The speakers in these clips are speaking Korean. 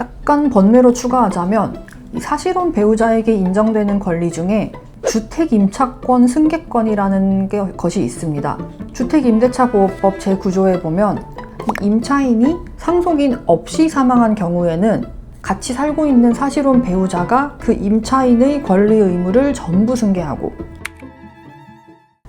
약간 번외로 추가하자면 이 사실혼 배우자에게 인정되는 권리 중에 주택임차권 승계권이라는 것이 있습니다. 주택임대차보호법 제9조에 보면 이 임차인이 상속인 없이 사망한 경우에는 같이 살고 있는 사실혼 배우자가 그 임차인의 권리 의무를 전부 승계하고.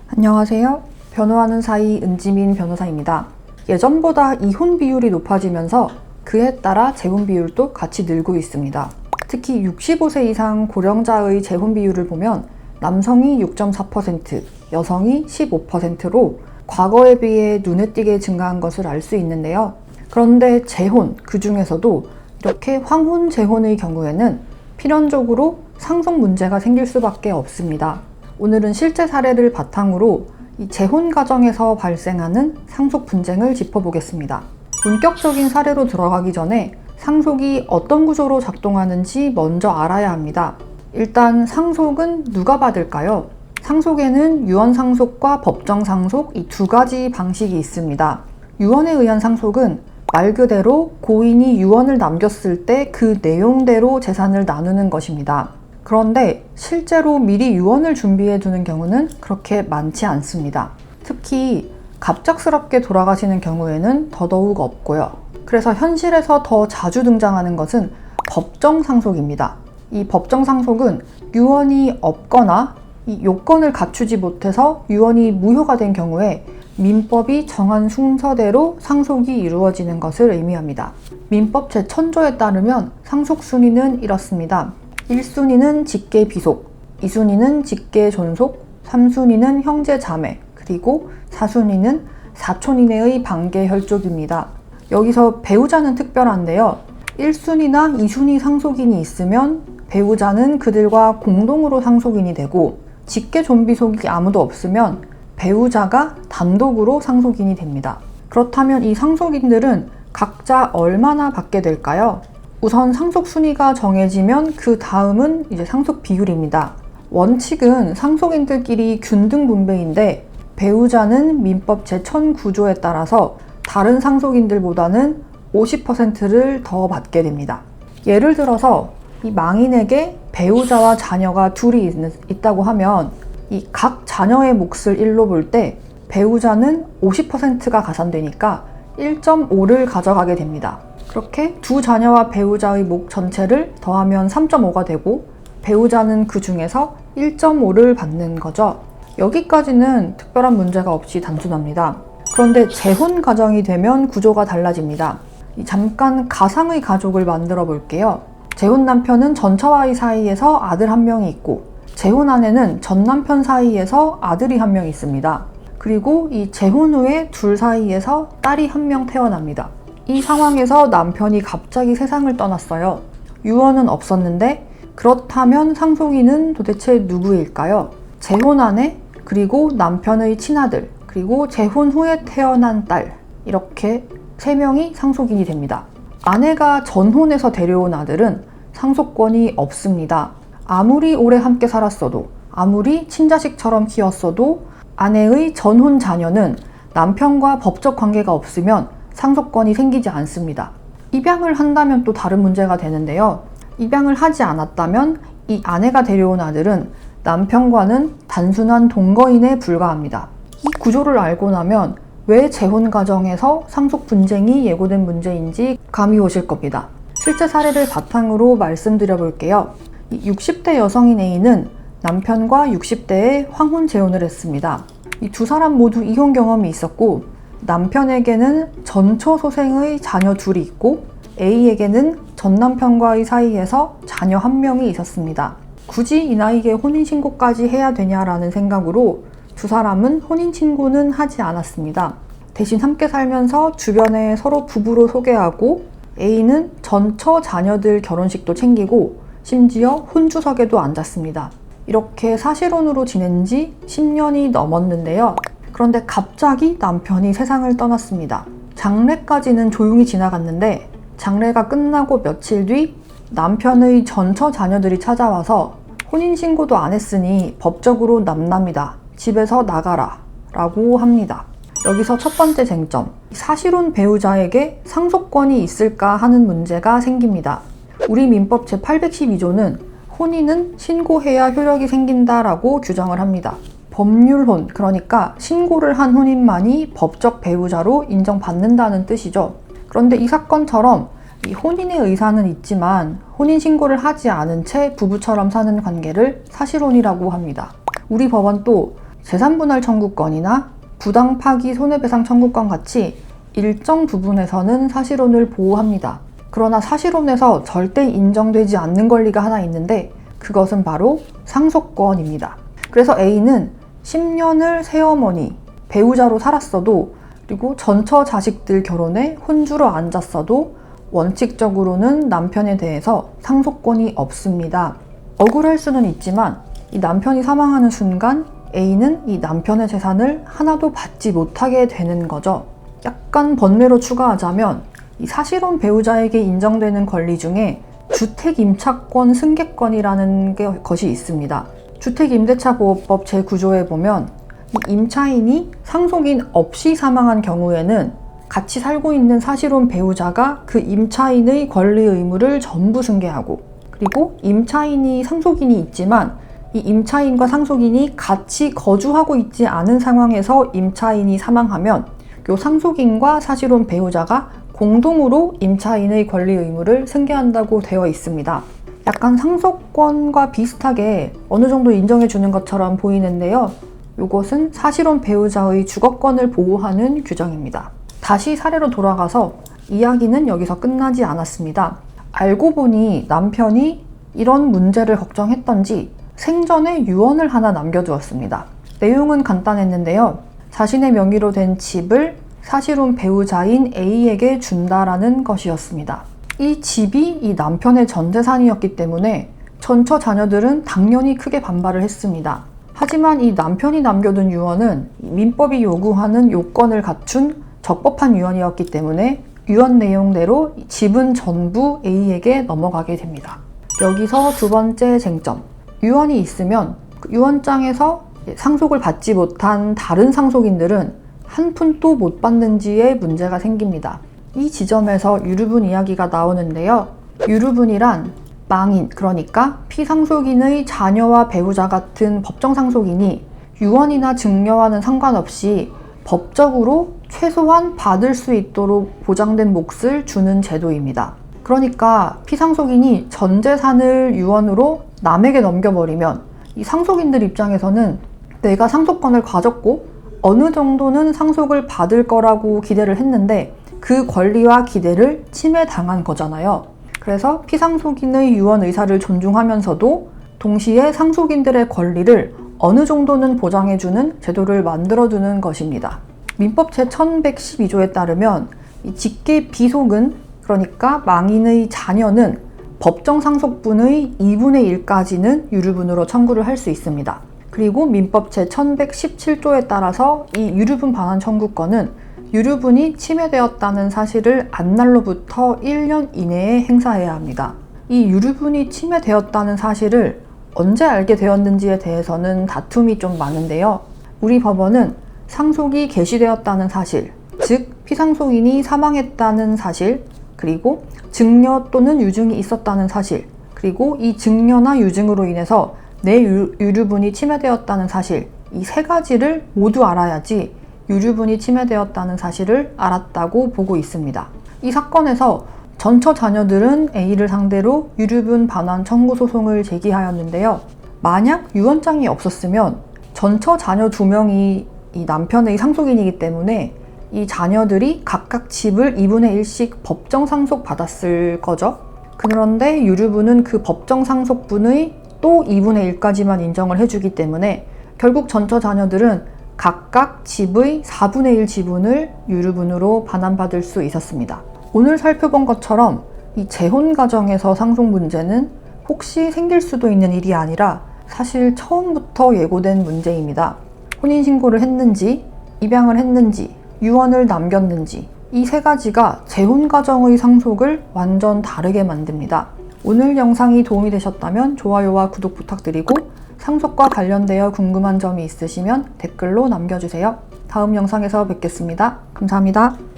안녕하세요. 변호하는 사이 은지민 변호사입니다. 예전보다 이혼 비율이 높아지면서 그에 따라 재혼 비율도 같이 늘고 있습니다. 특히 65세 이상 고령자의 재혼 비율을 보면 남성이 6.4%, 여성이 15%로 과거에 비해 눈에 띄게 증가한 것을 알 수 있는데요. 그런데 재혼, 그 중에서도 이렇게 황혼 재혼의 경우에는 필연적으로 상속 문제가 생길 수밖에 없습니다. 오늘은 실제 사례를 바탕으로 이 재혼 과정에서 발생하는 상속 분쟁을 짚어보겠습니다. 본격적인 사례로 들어가기 전에 상속이 어떤 구조로 작동하는지 먼저 알아야 합니다. 일단 상속은 누가 받을까요? 상속에는 유언상속과 법정상속 이 두 가지 방식이 있습니다. 유언에 의한 상속은 말 그대로 고인이 유언을 남겼을 때 그 내용대로 재산을 나누는 것입니다. 그런데 실제로 미리 유언을 준비해 두는 경우는 그렇게 많지 않습니다. 특히 갑작스럽게 돌아가시는 경우에는 더더욱 없고요. 그래서 현실에서 더 자주 등장하는 것은 법정상속입니다. 이 법정상속은 유언이 없거나 이 요건을 갖추지 못해서 유언이 무효가 된 경우에 민법이 정한 순서대로 상속이 이루어지는 것을 의미합니다. 민법 제1000조에 따르면 상속 순위는 이렇습니다. 1순위는 직계 비속, 2순위는 직계 존속, 3순위는 형제 자매, 그리고 4순위는 사촌 이내의 반계 혈족입니다. 여기서 배우자는 특별한데요. 1순위나 2순위 상속인이 있으면 배우자는 그들과 공동으로 상속인이 되고, 직계 존비속이 아무도 없으면 배우자가 단독으로 상속인이 됩니다. 그렇다면 이 상속인들은 각자 얼마나 받게 될까요? 우선 상속 순위가 정해지면 그 다음은 이제 상속 비율입니다. 원칙은 상속인들끼리 균등 분배인데 배우자는 민법 제1009조에 따라서 다른 상속인들보다는 50%를 더 받게 됩니다. 예를 들어서 이 망인에게 배우자와 자녀가 둘이 있다고 하면 이 각 자녀의 몫을 1로 볼 때 배우자는 50%가 가산되니까 1.5를 가져가게 됩니다. 그렇게 두 자녀와 배우자의 몫 전체를 더하면 3.5가 되고 배우자는 그 중에서 1.5를 받는 거죠. 여기까지는 특별한 문제가 없이 단순합니다. 그런데 재혼 가정이 되면 구조가 달라집니다. 잠깐 가상의 가족을 만들어 볼게요. 재혼 남편은 전처와의 사이에서 아들 한 명이 있고 재혼 아내는 전 남편 사이에서 아들이 한 명 있습니다. 그리고 이 재혼 후에 둘 사이에서 딸이 한 명 태어납니다. 이 상황에서 남편이 갑자기 세상을 떠났어요. 유언은 없었는데 그렇다면 상속인은 도대체 누구일까요? 재혼 아내, 그리고 남편의 친아들, 그리고 재혼 후에 태어난 딸, 이렇게 3명이 상속인이 됩니다. 아내가 전혼해서 데려온 아들은 상속권이 없습니다. 아무리 오래 함께 살았어도, 아무리 친자식처럼 키웠어도 아내의 전혼 자녀는 남편과 법적 관계가 없으면 상속권이 생기지 않습니다. 입양을 한다면 또 다른 문제가 되는데요. 입양을 하지 않았다면 이 아내가 데려온 아들은 남편과는 단순한 동거인에 불과합니다. 이 구조를 알고 나면 왜 재혼 과정에서 상속 분쟁이 예고된 문제인지 감이 오실 겁니다. 실제 사례를 바탕으로 말씀드려 볼게요. 60대 여성인 A는 남편과 60대에 황혼 재혼을 했습니다. 이 두 사람 모두 이혼 경험이 있었고 남편에게는 전처 소생의 자녀 둘이 있고 A에게는 전 남편과의 사이에서 자녀 한 명이 있었습니다. 굳이 이 나이에 혼인신고까지 해야 되냐라는 생각으로 두 사람은 혼인신고는 하지 않았습니다. 대신 함께 살면서 주변에 서로 부부로 소개하고 A는 전처 자녀들 결혼식도 챙기고 심지어 혼주석에도 앉았습니다. 이렇게 사실혼으로 지낸 지 10년이 넘었는데요. 그런데 갑자기 남편이 세상을 떠났습니다. 장례까지는 조용히 지나갔는데 장례가 끝나고 며칠 뒤 남편의 전처 자녀들이 찾아와서 혼인신고도 안 했으니 법적으로 남남이다. 집에서 나가라 라고 합니다. 여기서 첫 번째 쟁점, 사실혼 배우자에게 상속권이 있을까 하는 문제가 생깁니다. 우리 민법 제812조는 혼인은 신고해야 효력이 생긴다라고 규정을 합니다. 법률혼, 그러니까 신고를 한 혼인만이 법적 배우자로 인정받는다는 뜻이죠. 그런데 이 사건처럼 이 혼인의 의사는 있지만 혼인 신고를 하지 않은 채 부부처럼 사는 관계를 사실혼이라고 합니다. 우리 법원 또 재산분할 청구권이나 부당 파기 손해배상 청구권 같이 일정 부분에서는 사실혼을 보호합니다. 그러나 사실혼에서 절대 인정되지 않는 권리가 하나 있는데 그것은 바로 상속권입니다. 그래서 A는 10년을 새어머니, 배우자로 살았어도 그리고 전처 자식들 결혼에 혼주로 앉았어도 원칙적으로는 남편에 대해서 상속권이 없습니다. 억울할 수는 있지만 이 남편이 사망하는 순간 A는 이 남편의 재산을 하나도 받지 못하게 되는 거죠. 약간 번외로 추가하자면 이 사실혼 배우자에게 인정되는 권리 중에 주택임차권 승계권이라는 것이 있습니다. 주택임대차보호법 제9조에 보면 이 임차인이 상속인 없이 사망한 경우에는 같이 살고 있는 사실혼 배우자가 그 임차인의 권리 의무를 전부 승계하고, 그리고 임차인이 상속인이 있지만 이 임차인과 상속인이 같이 거주하고 있지 않은 상황에서 임차인이 사망하면 그 상속인과 사실혼 배우자가 공동으로 임차인의 권리 의무를 승계한다고 되어 있습니다. 약간 상속권과 비슷하게 어느 정도 인정해 주는 것처럼 보이는데요. 이것은 사실혼 배우자의 주거권을 보호하는 규정입니다. 다시 사례로 돌아가서 이야기는 여기서 끝나지 않았습니다. 알고 보니 남편이 이런 문제를 걱정했던지 생전에 유언을 하나 남겨두었습니다. 내용은 간단했는데요. 자신의 명의로 된 집을 사실혼 배우자인 A에게 준다라는 것이었습니다. 이 집이 이 남편의 전 재산이었기 때문에 전처 자녀들은 당연히 크게 반발을 했습니다. 하지만 이 남편이 남겨둔 유언은 민법이 요구하는 요건을 갖춘 적법한 유언이었기 때문에 유언 내용대로 집은 전부 A에게 넘어가게 됩니다. 여기서 두 번째 쟁점, 유언이 있으면 그 유언장에서 상속을 받지 못한 다른 상속인들은 한 푼도 못 받는지에 문제가 생깁니다. 이 지점에서 유류분 이야기가 나오는데요. 유류분이란 망인, 그러니까 피상속인의 자녀와 배우자 같은 법정 상속인이 유언이나 증여와는 상관없이 법적으로 최소한 받을 수 있도록 보장된 몫을 주는 제도입니다. 그러니까 피상속인이 전 재산을 유언으로 남에게 넘겨버리면 이 상속인들 입장에서는 내가 상속권을 가졌고 어느 정도는 상속을 받을 거라고 기대를 했는데 그 권리와 기대를 침해당한 거잖아요. 그래서 피상속인의 유언 의사를 존중하면서도 동시에 상속인들의 권리를 어느 정도는 보장해주는 제도를 만들어두는 것입니다. 민법 제1112조에 따르면 이 직계 비속은, 그러니까 망인의 자녀는 법정 상속분의 2분의 1까지는 유류분으로 청구를 할 수 있습니다. 그리고 민법 제1117조에 따라서 이 유류분 반환 청구권은 유류분이 침해되었다는 사실을 안 날로부터 1년 이내에 행사해야 합니다. 이 유류분이 침해되었다는 사실을 언제 알게 되었는지에 대해서는 다툼이 좀 많은데요. 우리 법원은 상속이 개시되었다는 사실, 즉 피상속인이 사망했다는 사실, 그리고 증여 또는 유증이 있었다는 사실, 그리고 이 증여나 유증으로 인해서 내 유류분이 침해되었다는 사실, 이 세 가지를 모두 알아야지 유류분이 침해되었다는 사실을 알았다고 보고 있습니다. 이 사건에서 전처 자녀들은 A를 상대로 유류분 반환 청구 소송을 제기하였는데요. 만약 유언장이 없었으면 전처 자녀 2명이 이 남편의 상속인이기 때문에 이 자녀들이 각각 집을 2분의 1씩 법정 상속 받았을 거죠. 그런데 유류분은 그 법정 상속분의 또 2분의 1까지만 인정을 해주기 때문에 결국 전처 자녀들은 각각 집의 4분의 1 지분을 유류분으로 반환받을 수 있었습니다. 오늘 살펴본 것처럼 이 재혼 가정에서 상속 문제는 혹시 생길 수도 있는 일이 아니라 사실 처음부터 예고된 문제입니다. 혼인신고를 했는지, 입양을 했는지, 유언을 남겼는지, 이 세 가지가 재혼 가정의 상속을 완전 다르게 만듭니다. 오늘 영상이 도움이 되셨다면 좋아요와 구독 부탁드리고 상속과 관련되어 궁금한 점이 있으시면 댓글로 남겨주세요. 다음 영상에서 뵙겠습니다. 감사합니다.